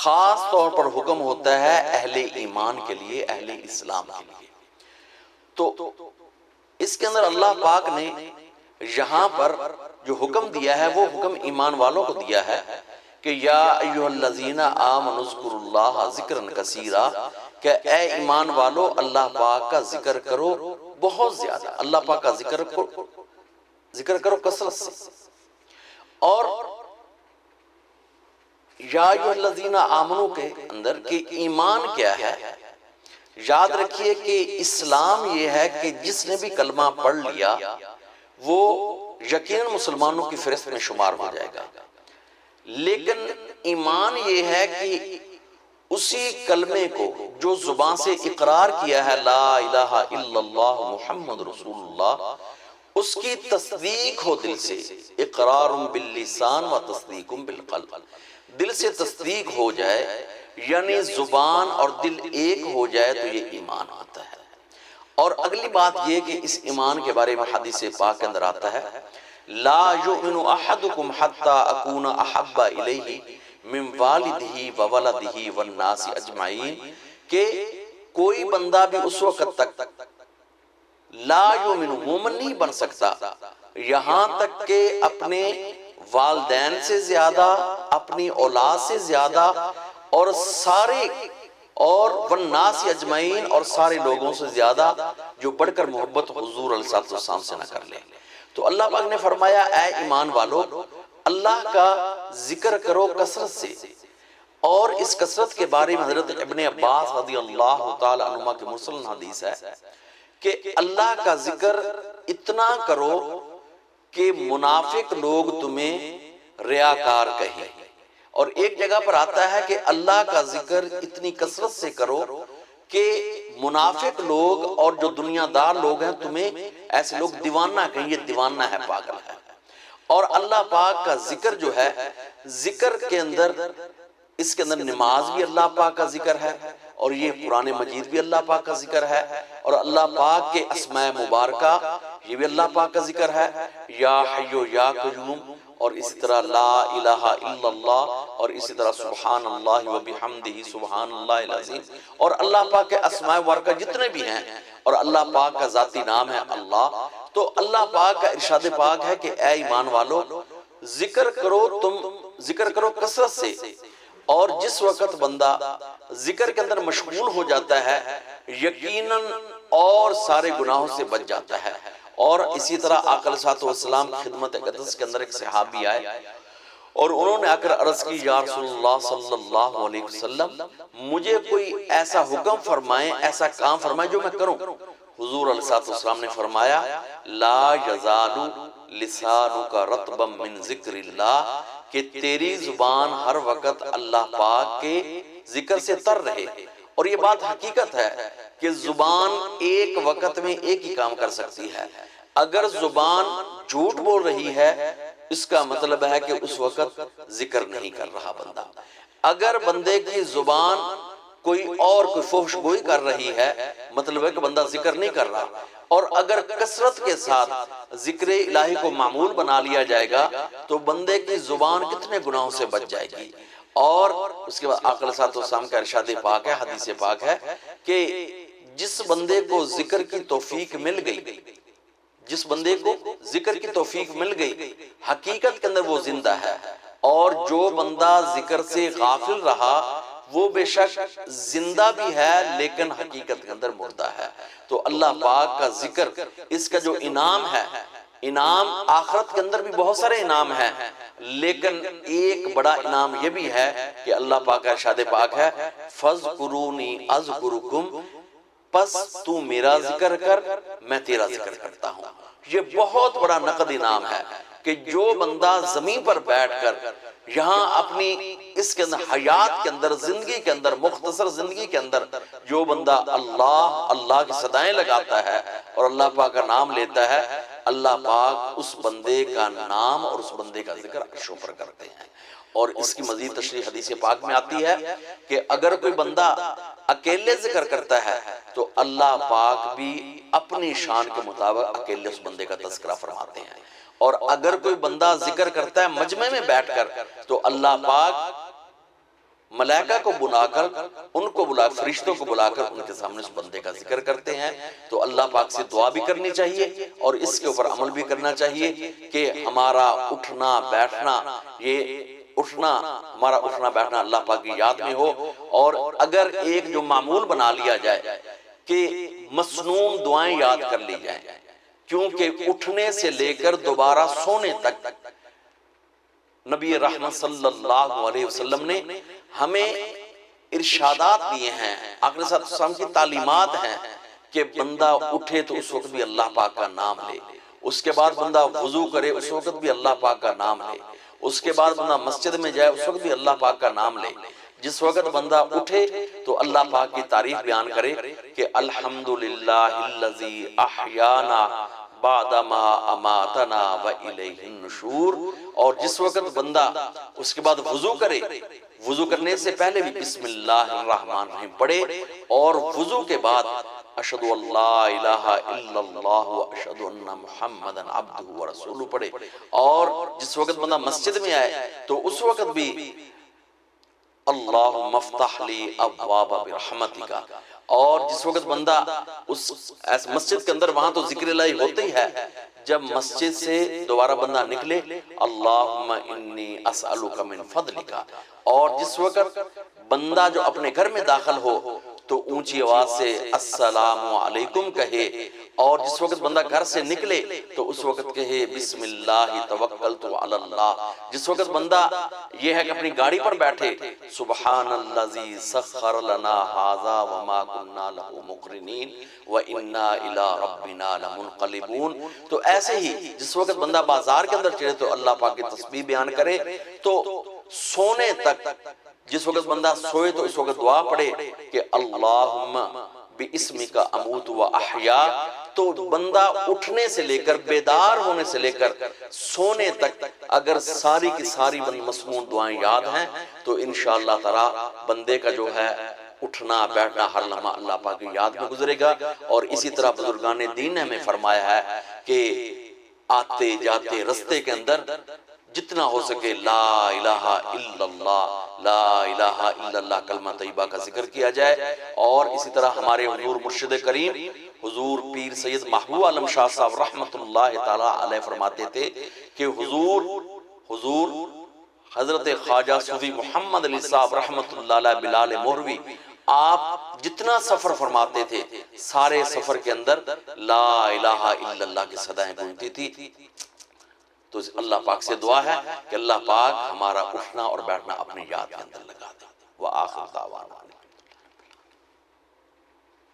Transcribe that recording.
خاص طور پر حکم ہوتا ہے اہل ایمان کے لیے، اہل اسلام کے لیے۔ تو اس کے اندر اللہ پاک نے یہاں پر جو حکم دیا ہے وہ حکم ایمان والوں کو دیا ہے کہ یا ایھا الذین آمنوا اذکروا اللہ ذکرا کثیرا، کہ اے ایمان والو اللہ پاک کا ذکر کرو بہت زیادہ، اللہ پاک کا ذکر کرو کثرت سے۔ اور یا ایھا الذین آمنوا کے اندر کہ ایمان کیا ہے، یاد رکھیے کہ اسلام یہ ہے کہ جس نے بھی کلمہ پڑھ لیا وہ یقیناً مسلمانوں کی فہرست میں شمار ہو جائے گا، لیکن ایمان یہ ہے کہ اسی کلمے کو جو زبان سے اقرار کیا ہے لا الہ الا اللہ محمد رسول اللہ، اس کی تصدیق ہو دل سے، اقرار باللسان و تصدیق بالقلب، دل سے تصدیق ہو جائے یعنی زبان اور دل ایک ہو جائے تو یہ ایمان آتا ہے۔ اور اگلی بات یہ کہ اس ایمان کے بارے میں حدیث پاک کے اندر آتا ہے لا یؤمن احدکم حتی اکون احب الیہ من والدہ وولدہ والناس اجمعین، کہ کوئی بندہ بھی اس وقت تک لا یؤمن مومن نہیں بن سکتا یہاں تک کہ اپنے والدین سے زیادہ، اپنی اولاد سے زیادہ اور سارے اور والناس اجمعین اور سارے لوگوں سے زیادہ جو بڑھ کر محبت حضور علیہ السلام سے نہ کر لے۔ تو اللہ پاک نے فرمایا اے ایمان والو اللہ کا ذکر کرو کثرت سے، اور اس کثرت کے بارے میں حضرت ابن عباس رضی اللہ تعالی عنہما کے مرسل حدیث ہے کہ اللہ کا ذکر اتنا کرو کہ منافق لوگ تمہیں ریاکار کہیں، اور ایک جگہ پر آتا ہے کہ اللہ کا ذکر اتنی کثرت سے کرو کہ منافق لوگ اور جو دنیا دار لوگ ہیں تمہیں ایسے لوگ دیوانہ کہیں، یہ دیوانہ ہے، پاگل ہے۔ اور اللہ پاک کا ذکر جو ہے، ذکر کے اندر اس کے اندر نماز بھی اللہ پاک کا ذکر ہے، اور یہ قرآن مجید بھی اللہ پاک کا ذکر ہے، اور اللہ پاک کے اسماء مبارکہ یہ بھی اللہ پاک کا ذکر ہے، یا حی یا قیوم، اور اسی طرح لا الہ الا اللہ، اور اسی طرح سبحان اللہ و بحمدہ سبحان اللہ العظیم، اور اللہ پاک کے اسماء مبارکہ جتنے بھی ہیں، اور اللہ پاک کا ذاتی نام ہے اللہ۔ تو اللہ پاک کا ارشاد پاک ہے کہ اے ایمان والو ذکر کرو، تم ذکر کرو کثرت سے، اور جس وقت بندہ ذکر کے اندر مشغول ہو جاتا ہے یقیناً اور سارے گناہوں سے بچ جاتا ہے۔ اور اسی طرح آقا علیہ السلام کی خدمت اقدس کے اندر ایک صحابی آئے اور انہوں نے آ کر عرض کی یا رسول اللہ صلی اللہ علیہ وسلم مجھے کوئی ایسا حکم فرمائیں، ایسا کام فرمائیں جو میں کروں۔ حضور علیہ السلام نے فرمایا لا یزال لسانک رطبا من ذکر اللہ، کہ تیری زبان ہر وقت اللہ پاک کے ذکر سے تر رہے۔ اور یہ بات حقیقت ہے کہ زبان ایک وقت میں ایک ہی کام کر سکتی ہے۔ اگر زبان جھوٹ بول رہی ہے اس کا مطلب ہے کہ اس وقت ذکر نہیں کر رہا بندہ۔ اگر بندے کی زبان کوئی اور کوئی فحش گوئی کر رہی ہے مطلب ہے کہ بندہ ذکر نہیں کر رہا۔ اور اگر کثرت کے ساتھ ذکر الہی کو معمول بنا لیا جائے گا تو بندے کی زبان کتنے گناہوں سے بچ جائے گی۔ اور اس کے بعد آقا علیہ السلام کا ارشاد پاک ہے، حدیث پاک ہے کہ جس بندے کو ذکر کی توفیق مل گئی، جس بندے کو ذکر کی توفیق مل گئی حقیقت کے اندر وہ زندہ ہے، اور جو بندہ ذکر سے غافل رہا وہ بے شک زندہ بھی ہے لیکن حقیقت کے اندر مردہ ہے۔ تو اللہ پاک کا ذکر، اس کا جو انعام ہے، انعام آخرت کے اندر بھی بہت سارے انعام ہیں، لیکن ایک بڑا انعام یہ بھی ہے کہ اللہ پاک کا ارشاد پاک ہے فَاذْكُرُونِي أَذْكُرُكُمْ، پس تو میرا ذکر کر میں تیرا ذکر کرتا ہوں۔ یہ بہت بڑا نقد انعام ہے کہ جو بندہ زمین پر بیٹھ کر یہاں اپنی اس کے اندر حیات کے اندر زندگی کے اندر مختصر زندگی کے اندر جو بندہ اللہ کی صدائیں لگاتا ہے اور اللہ پاک کا نام لیتا ہے، اللہ پاک اس بندے کا نام اور اس بندے کا ذکر عرشوں پر کرتے ہیں۔ اور اس کی مزید تشریح حدیث پاک میں آتی ہے کہ اگر کوئی بندہ اکیلے ذکر کرتا ہے تو اللہ پاک بھی اپنی شان کے مطابق اکیلے اس بندے کا تذکرہ فرماتے ہیں، اور اگر کوئی بندہ ذکر کرتا ہے مجمع میں بیٹھ کر تو اللہ پاک ملائکہ کو بلا کر ان کو بلا فرشتوں کو بلا کر ان کے سامنے اس بندے کا ذکر کرتے ہیں۔ تو اللہ پاک سے دعا بھی کرنی چاہیے اور اس کے اوپر عمل بھی کرنا چاہیے کہ ہمارا اٹھنا بیٹھنا، ہمارا اٹھنا بیٹھنا اللہ پاک کی یاد میں ہو۔ اور اگر ایک جو معمول بنا لیا جائے کہ مسنون دعائیں یاد کر لی جائیں، کیونکہ اٹھنے سے لے کر دوبارہ سونے تک نبی رحمت صلی اللہ علیہ وسلم نے ہمیں ارشادات دیے ہیں، آقا صلی اللہ علیہ وسلم کی تعلیمات ہیں کہ بندہ اٹھے تو اس وقت بھی اللہ پاک کا نام لے، اس کے بعد بندہ وضو کرے اس وقت بھی اللہ پاک کا نام لے، اس کے بعد بندہ مسجد میں جائے اس وقت بھی اللہ پاک کا نام لے۔ جس وقت بندہ اٹھے تو اللہ پاک کی تعریف بیان کرے کہ الحمدللہ الذی احیانا بعدما اماتنا وإلیہ النشور۔ اور جس وقت بندہ اس کے بعد وضو کرے، وضو کرنے سے پہلے بھی بسم اللہ الرحمن الرحیم پڑھے، اور وضو کے بعد اشہد ان لا الہ الا اللہ واشہد ان محمدا عبدہ ورسولہ پڑھے۔ اور جس وقت بندہ مسجد میں آئے تو اس وقت بھی اللہم افتح لی ابواب برحمتک۔ اور جس وقت بندہ اس مسجد کے اندر، وہاں تو ذکر الہی ہوتے ہی ہے، جب مسجد سے دوبارہ بندہ نکلے اللہم انی اسألک من فضلک۔ اور جس وقت بندہ جو اپنے گھر میں داخل ہو تو اونچی آواز سے السلام علیکم کہے، اور جس وقت بندہ گھر سے نکلے تو اس وقت کہے بسم اللہ توکلت علی اللہ۔ جس وقت بندہ یہ ہے کہ اپنی گاڑی پر بیٹھے سبحان الذی سخر لنا ھذا وما كنا له مقرنین وإنا إلی ربنا لمنقلبون۔ تو ایسے ہی جس وقت بندہ بازار کے اندر چلے تو اللہ پاک کی تسبیح بیان کرے۔ تو سونے تک جس وقت بندہ سوئے تو اس وقت دعا پڑھے کہ اللہم باسمک اموت و احیا۔ تو بندہ اٹھنے سے لے کر بیدار ہونے سے لے کر سونے تک اگر ساری کی ساری مسنون دعائیں یاد ہیں تو انشاءاللہ تعالی بندے کا جو ہے اٹھنا بیٹھنا ہر لمحہ اللہ پاک کی یاد میں گزرے گا۔ اور اسی طرح بزرگان دین نے ہمیں فرمایا ہے کہ آتے جاتے رستے کے اندر جتنا ہو سکے لا الہ الا اللہ، لا الہ الا اللہ کلمہ طیبہ کا ذکر کیا جائے۔ اور اسی طرح ہمارے حضور مرشد کریم حضور پیر سید محبوب عالم شاہ صاحب رحمت اللہ تعالی علیہ فرماتے تھے کہ حضور حضرت خواجہ صوفی محمد علی صاحب رحمت اللہ علیہ بلال مہروی، آپ جتنا سفر فرماتے تھے سارے سفر کے اندر لا الہ الا اللہ کی صدائیں گونجتی تھی۔ تو اللہ پاک سے دعا ہے کہ اللہ پاک ہمارا اٹھنا اور بیٹھنا اپنی یاد کے اندر لگا دے۔ وآخر دعوانا